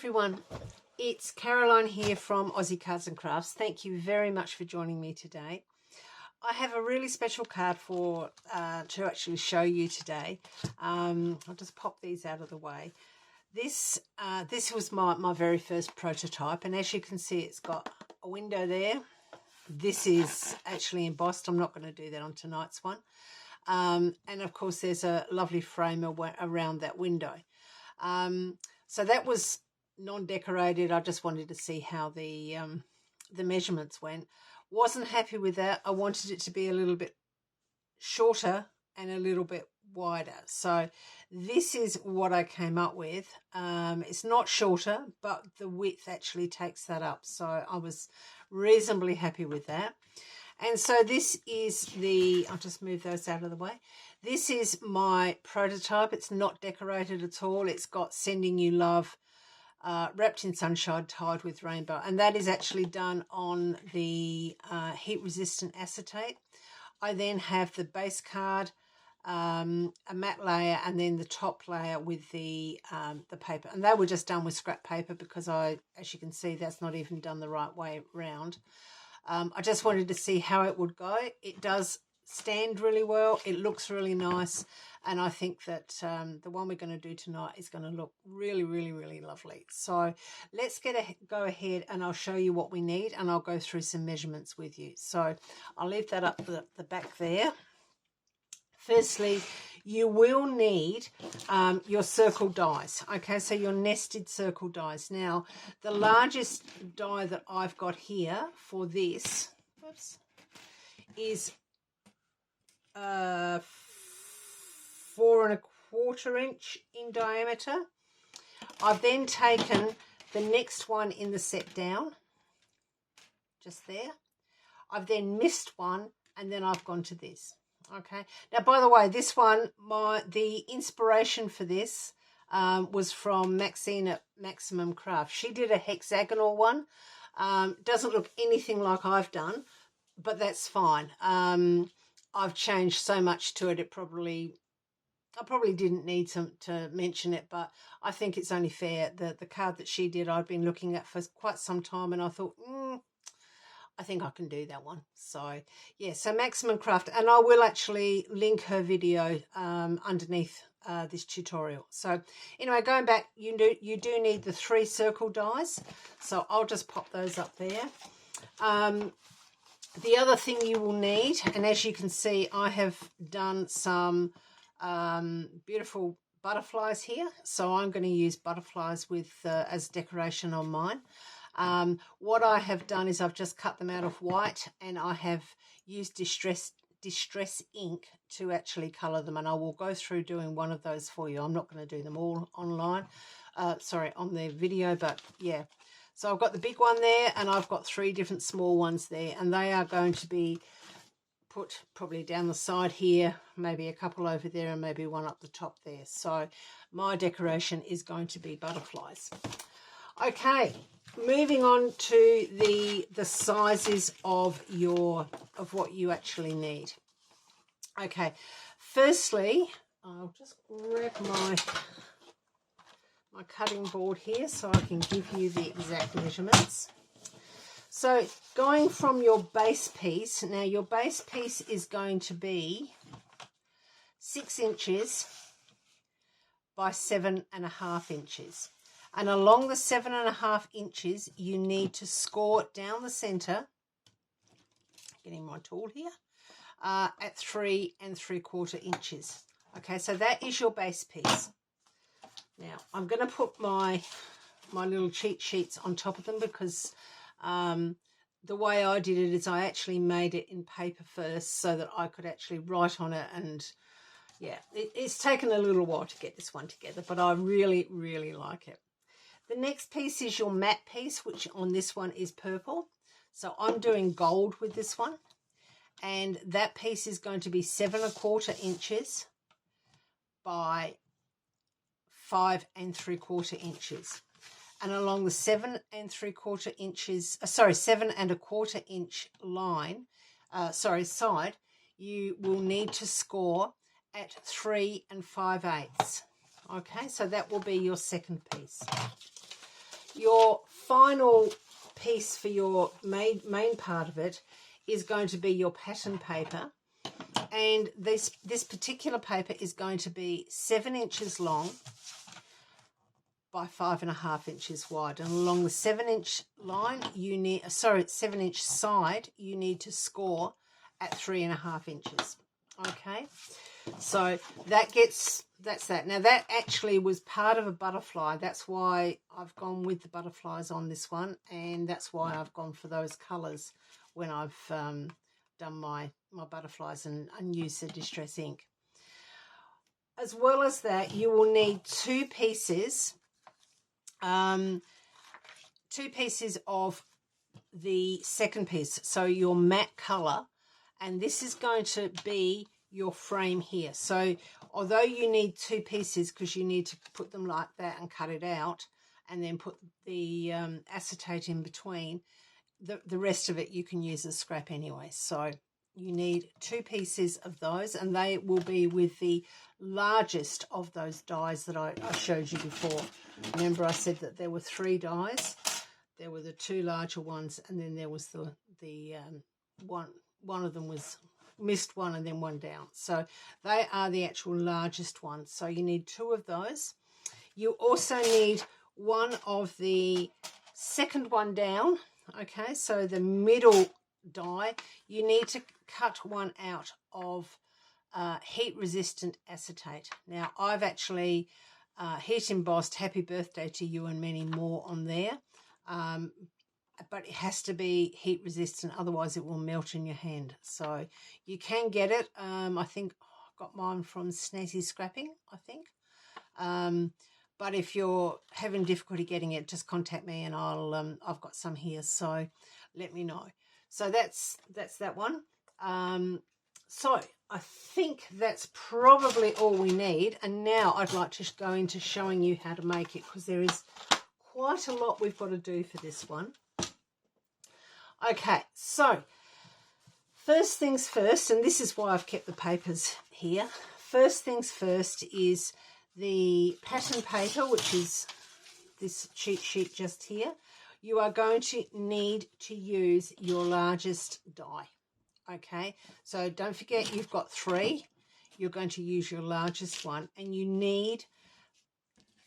everyone, it's Caroline here from Aussie Cards and Crafts. Thank you very much for joining me today. I have a really special card to actually show you today. I'll just pop these out of the way. This was my very first prototype, and as you can see, it's got a window there. This is actually embossed. I'm not going to do that on tonight's one. And of course, there's a lovely frame around that window. So that was non-decorated. I just wanted to see how the measurements went. Wasn't happy with that. I wanted it to be a little bit shorter and a little bit wider. So this is what I came up with. It's not shorter, but the width actually takes that up. So I was reasonably happy with that. And so this is I'll just move those out of the way. This is my prototype. It's not decorated at all. It's got Sending You Love, wrapped in sunshine, tied with rainbow. And that is actually done on the heat-resistant acetate. I then have the base card, a matte layer, and then the top layer with the paper. And they were just done with scrap paper because as you can see, that's not even done the right way round. I just wanted to see how it would go. It does stand really well. It looks really nice. And I think that the one we're going to do tonight is going to look really, really, really lovely. So let's go ahead and I'll show you what we need, and I'll go through some measurements with you. So I'll leave that up the back there. Firstly, you will need your circle dies. Okay, so your nested circle dies. Now, the largest die that I've got here for this is 4 1/4 inch in diameter. I've then taken the next one in the set down, just there. I've then missed one, and then I've gone to this. Okay, now by the way, this one, the inspiration for this was from Maxine at Maximum Craft. She did a hexagonal one. Doesn't look anything like I've done, but that's fine. I've changed so much to it, I probably didn't need to mention it, but I think it's only fair. The card that she did, I've been looking at for quite some time, and I thought, I think I can do that one. So yeah, so Maximum Craft, and I will actually link her video underneath this tutorial. So anyway, going back, you do need the 3 circle dies, so I'll just pop those up there. The other thing you will need, and as you can see, I have done some beautiful butterflies here, so I'm going to use butterflies with as decoration on mine. What I have done is I've just cut them out of white, and I have used distress ink to actually colour them, and I will go through doing one of those for you. I'm not going to do them all online, on the video, but yeah. So I've got the big one there, and I've got 3 different small ones there, and they are going to be put probably down the side here, maybe a couple over there, and maybe one up the top there. So my decoration is going to be butterflies. Okay, moving on to the sizes of what you actually need. Okay, firstly, I'll just grab my cutting board here so I can give you the exact measurements. So going from your base piece, now your base piece is going to be 6 inches by 7.5 inches. And along the 7.5 inches, you need to score down the centre, getting my tool here, at 3 3/4 inches. Okay, so that is your base piece. Now, I'm going to put my little cheat sheets on top of them because the way I did it is I actually made it in paper first so that I could actually write on it. And yeah, it's taken a little while to get this one together, but I really, really like it. The next piece is your matte piece, which on this one is purple. So I'm doing gold with this one. And that piece is going to be 7 1/4 inches by 5 3/4 inches. And along the 7 3/4 inches, 7 1/4 inch line, side, you will need to score at 3 5/8. Okay, so that will be your second piece. Your final piece for your main part of it is going to be your pattern paper, and this particular paper is going to be 7 inches long by 5.5 inches wide, and along the 7-inch line you need 7-inch side you need to score at 3.5 inches. Okay, so that's that. Now that actually was part of a butterfly. That's why I've gone with the butterflies on this one, and that's why I've gone for those colours when I've done my butterflies and used the distress ink. As well as that, you will need two pieces of the second piece, so your matte colour, and this is going to be your frame here. So although you need two pieces because you need to put them like that and cut it out and then put the acetate in between, the rest of it you can use as scrap anyway. So you need two pieces of those, and they will be with the largest of those dies that I showed you before. Remember I said that there were 3 dies. There were the 2 larger ones, and then there was the one of them was missed one and then one down. So they are the actual largest ones. So you need 2 of those. You also need one of the second one down. Okay, so the middle die, you need to cut one out of heat resistant acetate. Now I've actually heat embossed happy birthday to you and many more on there, but it has to be heat resistant, otherwise it will melt in your hand. So you can get it, I think I got mine from Snazzy Scrapping, I think, but if you're having difficulty getting it, just contact me and I've got some here, so let me know. So that's that one. So I think that's probably all we need, and now I'd like to go into showing you how to make it, because there is quite a lot we've got to do for this one. Okay, so first things first, and this is why I've kept the papers here. First things first is the pattern paper, which is this cheat sheet just here. You are going to need to use your largest die. Okay, so don't forget you've got 3. You're going to use your largest one, and you need,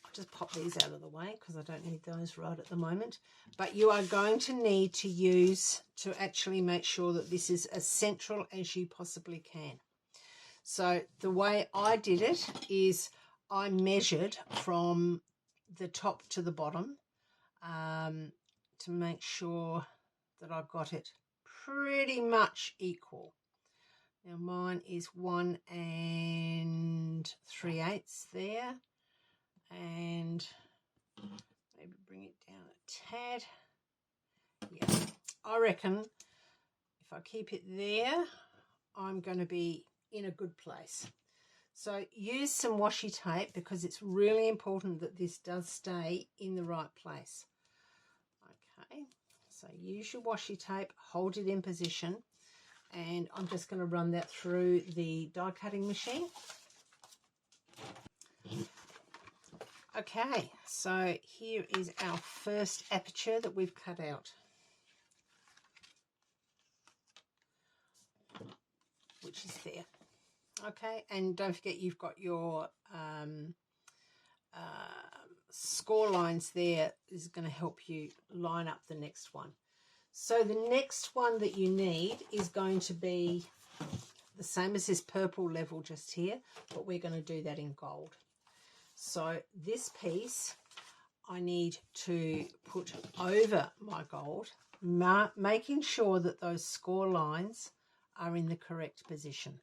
I'll just pop these out of the way because I don't need those right at the moment, but you are going to need to use to actually make sure that this is as central as you possibly can. So the way I did it is I measured from the top to the bottom to make sure that I got it pretty much equal. Now mine is 1 3/8 there, and maybe bring it down a tad. Yeah, I reckon if I keep it there, I'm going to be in a good place. So use some washi tape, because it's really important that this does stay in the right place. Okay, so use your washi tape, hold it in position, and I'm just going to run that through the die cutting machine. Okay, so here is our first aperture that we've cut out, which is there. Okay, and don't forget you've got your score lines there. This is going to help you line up the next one. So the next one that you need is going to be the same as this purple level just here, but we're going to do that in gold. So this piece I need to put over my gold, making sure that those score lines are in the correct position.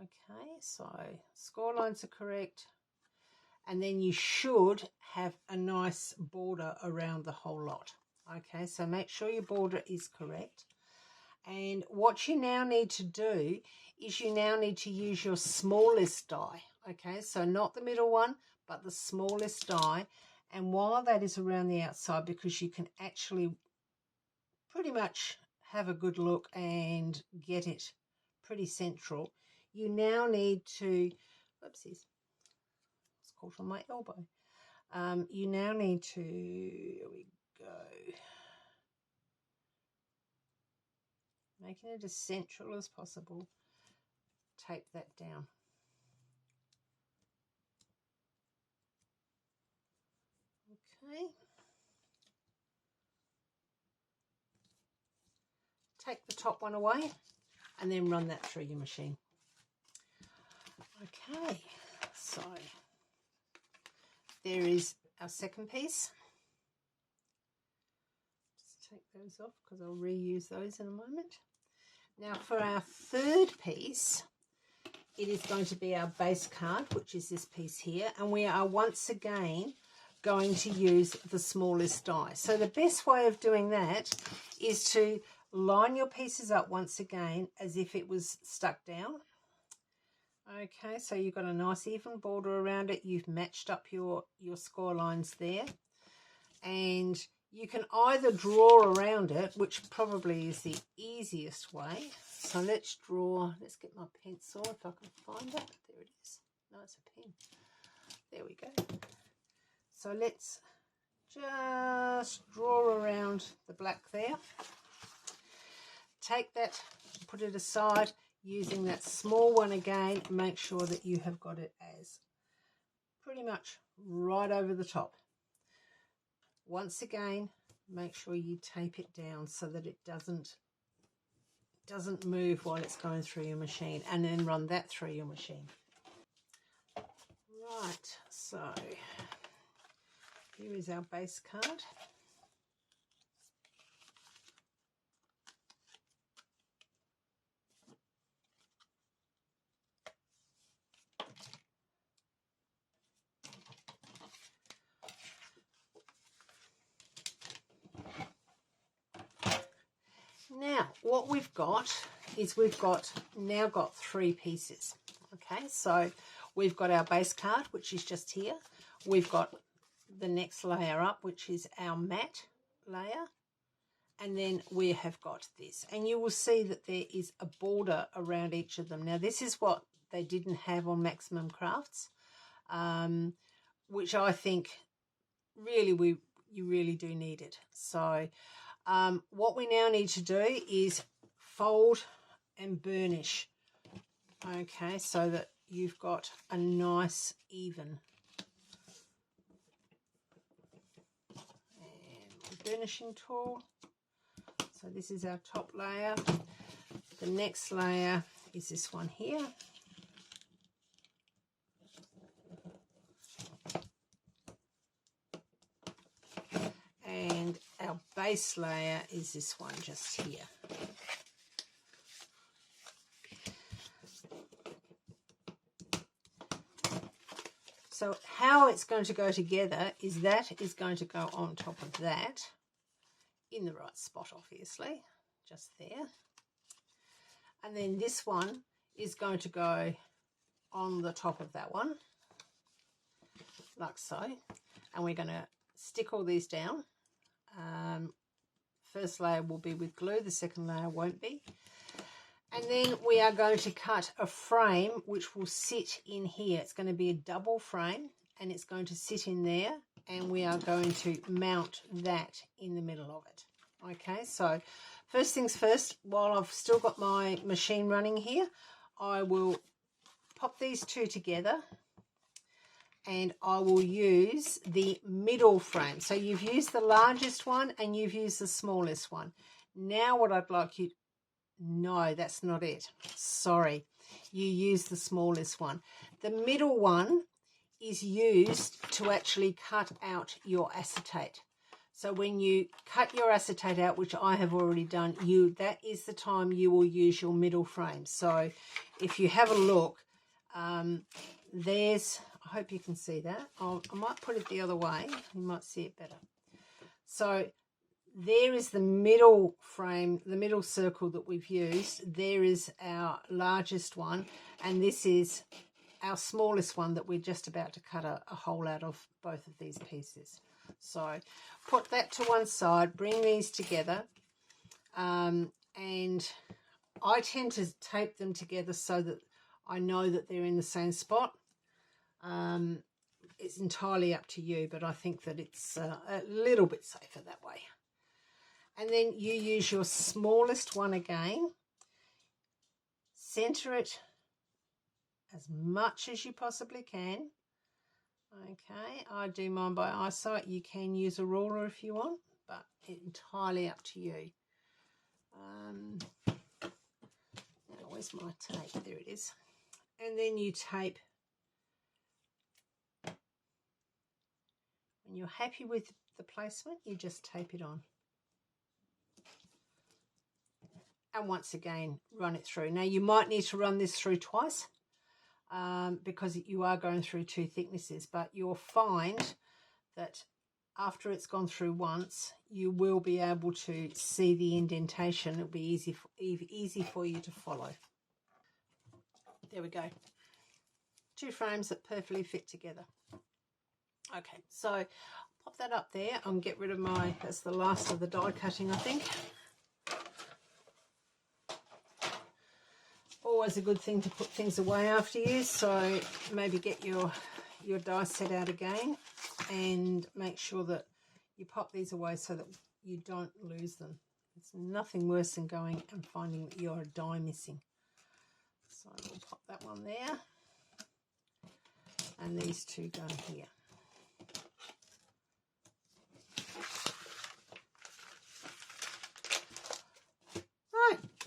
Okay, so score lines are correct, and then you should have a nice border around the whole lot. Okay, so make sure your border is correct. And what you now need to do is you now need to use your smallest die. Okay, so not the middle one, but the smallest die. And while that is around the outside, because you can actually pretty much have a good look and get it pretty central, you now need to, whoopsies, it's caught on my elbow. You now need to, here we go, making it as central as possible, tape that down. Okay. Take the top one away and then run that through your machine. Okay, so there is our second piece. Just take those off because I'll reuse those in a moment. Now for our third piece, it is going to be our base card, which is this piece here, and we are once again going to use the smallest die. So the best way of doing that is to line your pieces up once again as if it was stuck down. Okay, so you've got a nice even border around it. You've matched up your score lines there. And you can either draw around it, which probably is the easiest way. So let's draw, let's get my pencil if I can find it. There it is. No, it's a pen. There we go. So let's just draw around the black there. Take that, put it aside. Using that small one again, make sure that you have got it as pretty much right over the top. Once again, make sure you tape it down so that it doesn't move while it's going through your machine, and then run that through your machine. Right, so here is our base card. Now, what we've got is we've now got three pieces. Okay, so we've got our base card, which is just here. We've got the next layer up, which is our matte layer. And then we have got this. And you will see that there is a border around each of them. Now, this is what they didn't have on Maximum Crafts, which I think really you really do need it. So what we now need to do is fold and burnish, okay, so that you've got a nice even. And burnishing tool. So this is our top layer. The next layer is this one here. And our base layer is this one just here. So how it's going to go together is that is going to go on top of that in the right spot, obviously, just there. And then this one is going to go on the top of that one, like so. And we're going to stick all these down. First layer will be with glue, the second layer won't be. And then we are going to cut a frame which will sit in here. It's going to be a double frame and it's going to sit in there, and we are going to mount that in the middle of it. Okay, so first things first, while I've still got my machine running here, I will pop these two together and I will use the middle frame. So you've used the largest one and you've used the smallest one. Now what I'd like you, no, that's not it. Sorry, you use the smallest one. The middle one is used to actually cut out your acetate. So when you cut your acetate out, which I have already done, that is the time you will use your middle frame. So if you have a look, there's, I hope you can see that. I might put it the other way. You might see it better. So there is the middle frame, the middle circle that we've used. There is our largest one, and this is our smallest one that we're just about to cut a hole out of both of these pieces. So put that to one side, bring these together, and I tend to tape them together so that I know that they're in the same spot. it's entirely up to you, but I think that it's a little bit safer that way. And then you use your smallest one again, center it as much as you possibly can. Okay, I do mine by eyesight. You can use a ruler if you want, but it's entirely up to you. Now, where's my tape? There it is. And then you tape. When you're happy with the placement, you just tape it on. And once again, run it through. Now, you might need to run this through twice because you are going through two thicknesses, but you'll find that after it's gone through once, you will be able to see the indentation. It'll be easy for you to follow. There we go. Two frames that perfectly fit together. Okay, so pop that up there and get rid of that's the last of the die cutting, I think. Always a good thing to put things away after you, so maybe get your die set out again and make sure that you pop these away so that you don't lose them. It's nothing worse than going and finding that you're a die missing. So we'll pop that one there and these two go here.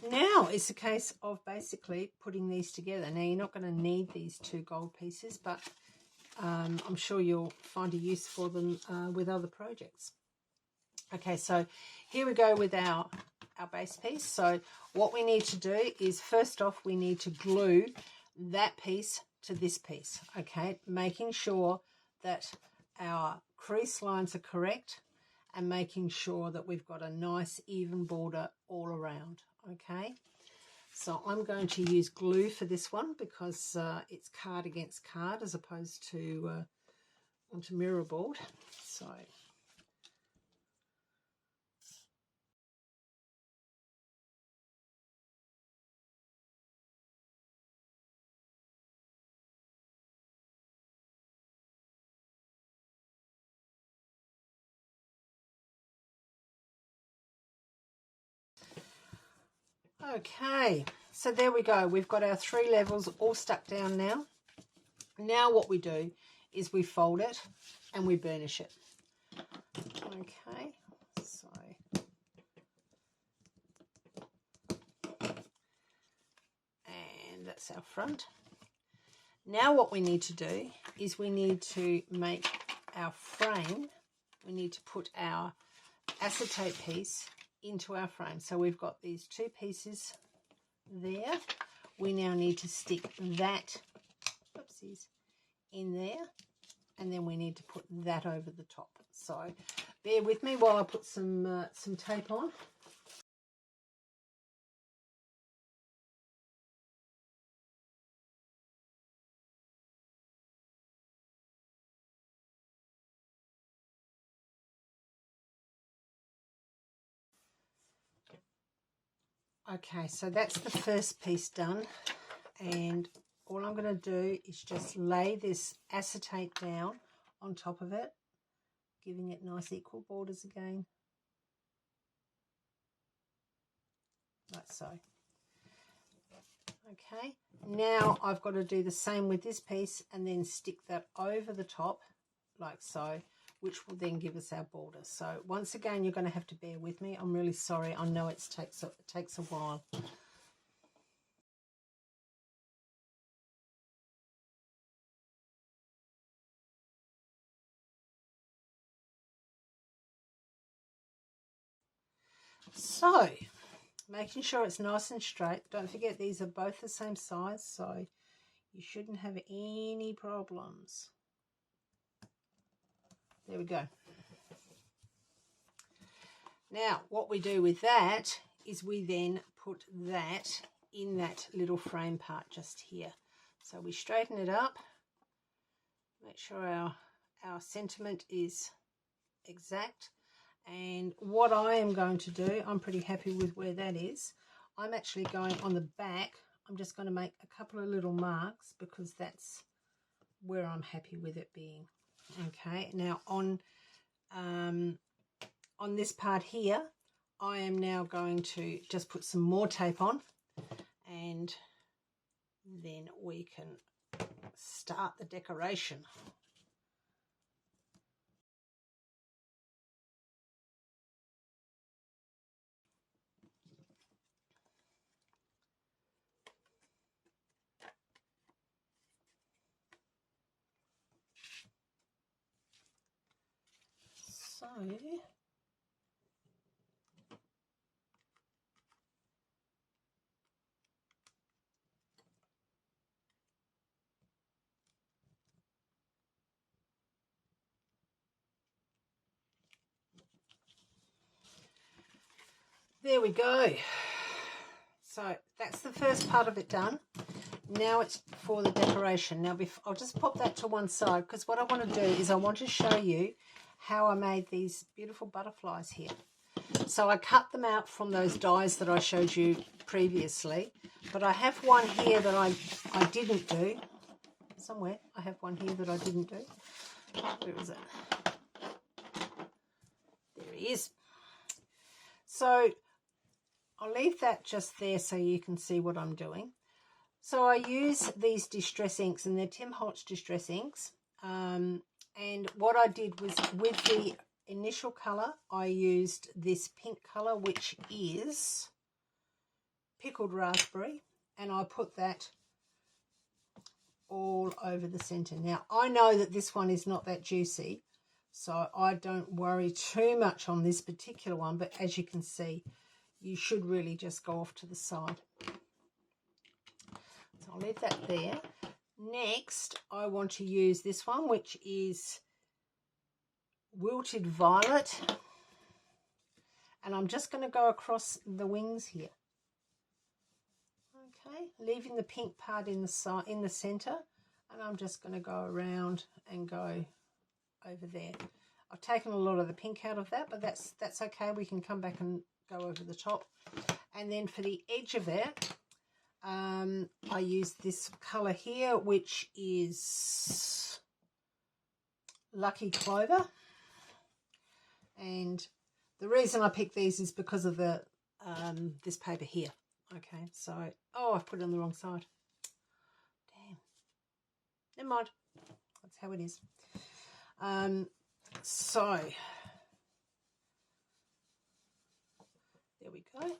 Now it's a case of basically putting these together. Now you're not going to need these two gold pieces, but I'm sure you'll find a use for them with other projects. Okay, so here we go with our base piece. So what we need to do is, first off, we need to glue that piece to this piece, okay, making sure that our crease lines are correct and making sure that we've got a nice even border all around. Okay, so I'm going to use glue for this one because it's card against card as opposed to onto mirror board. So okay, so there we go. We've got our three levels all stuck down now. Now what we do is we fold it and we burnish it. Okay, so and that's our front. Now what we need to do is we need to make our frame. We need to put our acetate piece into our frame. So we've got these two pieces there. We now need to stick that, oopsies, in there, and then we need to put that over the top. So bear with me while I put some tape on. Okay, so that's the first piece done, and all I'm going to do is just lay this acetate down on top of it, giving it nice equal borders again, like so. Okay, now I've got to do the same with this piece and then stick that over the top like so, which will then give us our border. So once again, you're going to have to bear with me. I'm really sorry. I know it takes a while. So making sure it's nice and straight. Don't forget these are both the same size, so you shouldn't have any problems. There we go. Now what we do with that is we then put that in that little frame part just here. So we straighten it up, make sure our sentiment is exact. And what I am going to do, I'm pretty happy with where that is. I'm actually going on the back. I'm just going to make a couple of little marks because that's where I'm happy with it being. Okay, now on this part here, I am now going to just put some more tape on, and then we can start the decoration. So there we go. So that's the first part of it done. Now it's for the decoration. Now I'll just pop that to one side, because what I want to do is I want to show you how I made these beautiful butterflies here. So I cut them out from those dies that I showed you previously, but I have one here that I didn't do. Somewhere I have one here that I didn't do. Where is it? There he is. So I'll leave that just there so you can see what I'm doing. So I use these distress inks, and they're Tim Holtz distress inks. And what I did was, with the initial colour, I used this pink colour, which is pickled raspberry, and I put that all over the centre. Now, I know that this one is not that juicy, so I don't worry too much on this particular one, but as you can see, you should really just go off to the side. So I'll leave that there. Next, I want to use this one, which is Wilted Violet, and I'm just going to go across the wings here. Okay, leaving the pink part in the center, and I'm just going to go around and go over there. I've taken a lot of the pink out of that, but that's okay. We can come back and go over the top. And then for the edge of it, I use this color here, which is Lucky Clover. And the reason I picked these is because of the this paper here. Okay, so, oh, I've put it on the wrong side. Damn. Never mind. That's how it is. So, there we go.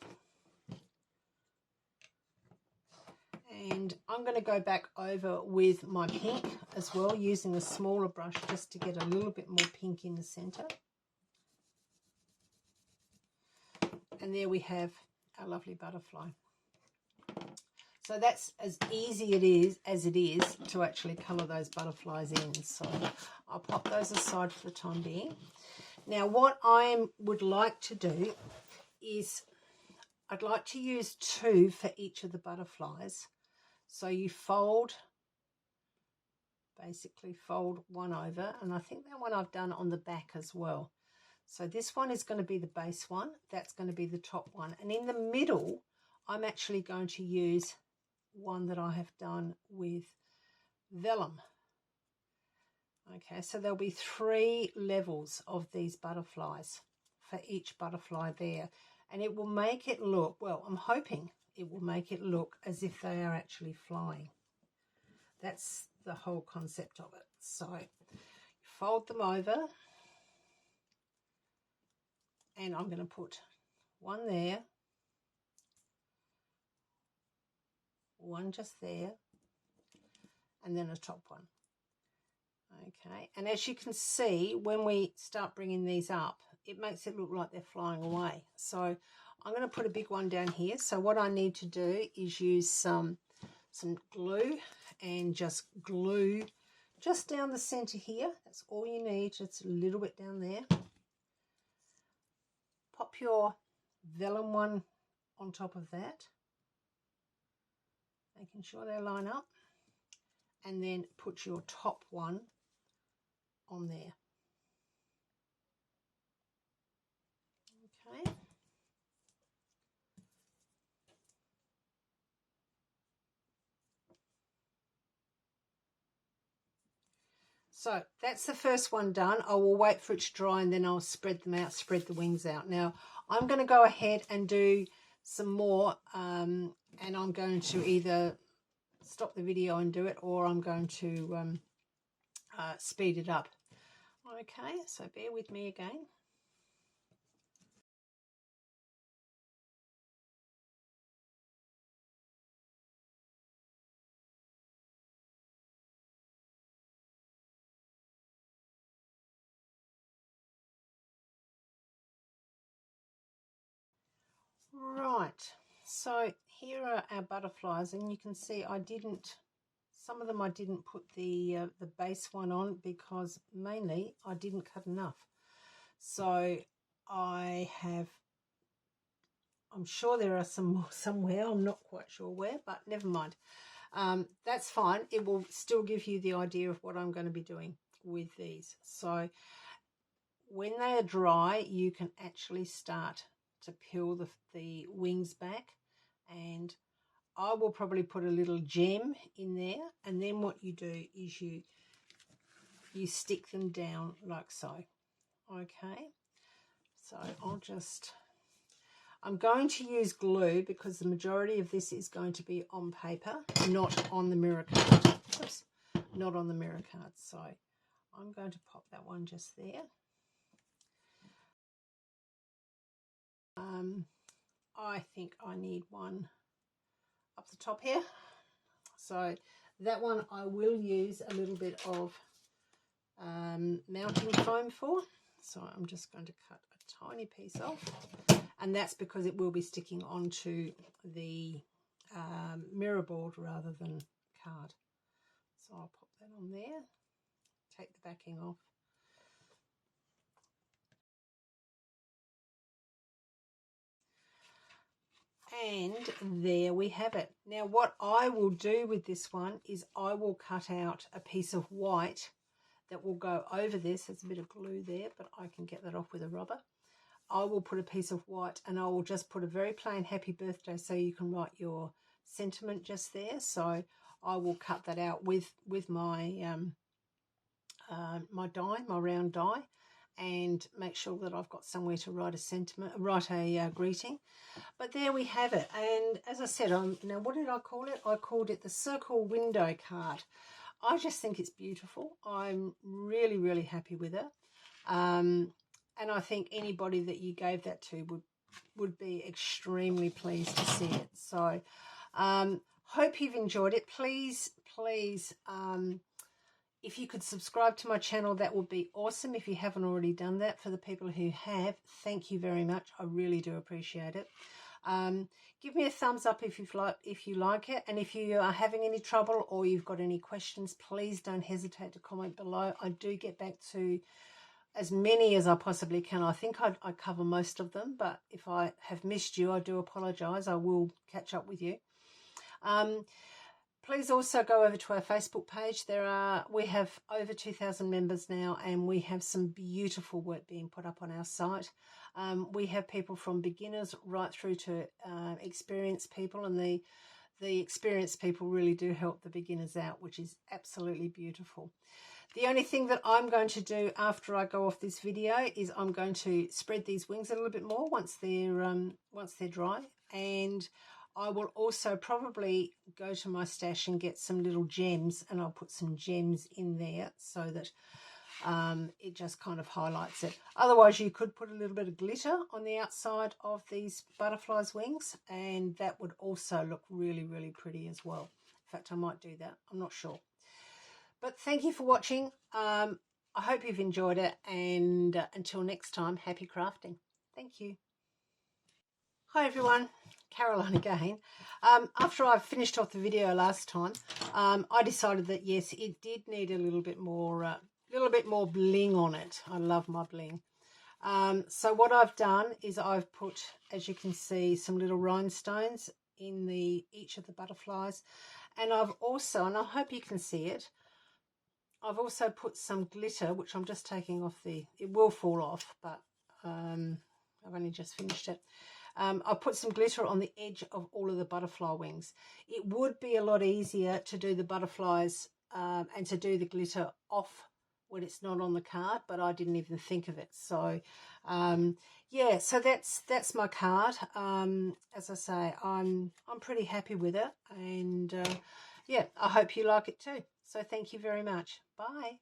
And I'm going to go back over with my pink as well, using a smaller brush just to get a little bit more pink in the center. And there we have our lovely butterfly. So that's as easy as it is to actually colour those butterflies in. So I'll pop those aside for the time being. Now what I would like to do is I'd like to use 2 for each of the butterflies. So you basically fold one over, and I think that one I've done on the back as well. So this one is going to be the base one, that's going to be the top one, and in the middle I'm actually going to use one that I have done with vellum. Okay, so there'll be 3 levels of these butterflies for each butterfly there, and it will make it look, well, I'm hoping it will make it look as if they are actually flying. That's the whole concept of it. So fold them over, and I'm going to put one there, one just there, and then a top one. Okay, and as you can see, when we start bringing these up, it makes it look like they're flying away. So I'm going to put a big one down here. So what I need to do is use some glue and just glue just down the center here. That's all you need, just a little bit down there. Pop your vellum one on top of that, making sure they line up, and then put your top one on there. Okay. So that's the first one done. I will wait for it to dry and then I'll spread them out, spread the wings out. Now I'm going to go ahead and do some more and I'm going to either stop the video and do it, or I'm going to speed it up. Okay, so bear with me again. Right, so here are our butterflies, and you can see some of them I didn't put the base one on because mainly I didn't cut enough. So I'm sure there are some more somewhere, I'm not quite sure where, but never mind. That's fine. It will still give you the idea of what I'm going to be doing with these. So when they are dry, you can actually start to peel the wings back, and I will probably put a little gem in there, and then what you do is you stick them down like so. Okay, so I'm going to use glue because the majority of this is going to be on paper, not on the mirror card. Oops, not on the mirror card. So I'm going to pop that one just there. I think I need one up the top here. So that one I will use a little bit of mounting foam for. So I'm just going to cut a tiny piece off, and that's because it will be sticking onto the mirror board rather than card. So I'll pop that on there, take the backing off. And there we have it. Now what I will do with this one is I will cut out a piece of white that will go over this. There's a bit of glue there, but I can get that off with a rubber. I will put a piece of white and I will just put a very plain happy birthday so you can write your sentiment just there. So I will cut that out with my my die, my round die, and make sure that I've got somewhere to write a sentiment, write a greeting. But there we have it. And as I said, now what did I call it? I called it the circle window card. I just think it's beautiful. I'm really, really happy with it. And I think anybody that you gave that to would be extremely pleased to see it. So hope you've enjoyed it. Please, if you could subscribe to my channel, that would be awesome. If you haven't already done that, for the people who have, thank you very much. I really do appreciate it. Give me a thumbs up if you like it, and if you are having any trouble or you've got any questions, please don't hesitate to comment below. I do get back to as many as I possibly can. I think I cover most of them, but if I have missed you, I do apologize. I will catch up with you. Please also go over to our Facebook page. We have over 2,000 members now, and we have some beautiful work being put up on our site. We have people from beginners right through to experienced people, and the experienced people really do help the beginners out, which is absolutely beautiful. The only thing that I'm going to do after I go off this video is I'm going to spread these wings a little bit more once they're dry, and I will also probably go to my stash and get some little gems, and I'll put some gems in there so that it just kind of highlights it. Otherwise, you could put a little bit of glitter on the outside of these butterflies' wings, and that would also look really, really pretty as well. In fact, I might do that. I'm not sure. But thank you for watching. I hope you've enjoyed it, and until next time, happy crafting. Thank you. Hi everyone, Caroline again. After I finished off the video last time, I decided that yes, it did need a little bit more bling on it. I love my bling. So what I've done is I've put, as you can see, some little rhinestones in each of the butterflies, and I've also, and I hope you can see it, I've also put some glitter, which I'm just taking off it will fall off, but I've only just finished it. I put some glitter on the edge of all of the butterfly wings. It would be a lot easier to do the butterflies and to do the glitter off when it's not on the card, but I didn't even think of it. So yeah, so that's my card. As I say, I'm pretty happy with it, and yeah, I hope you like it too. So thank you very much. Bye.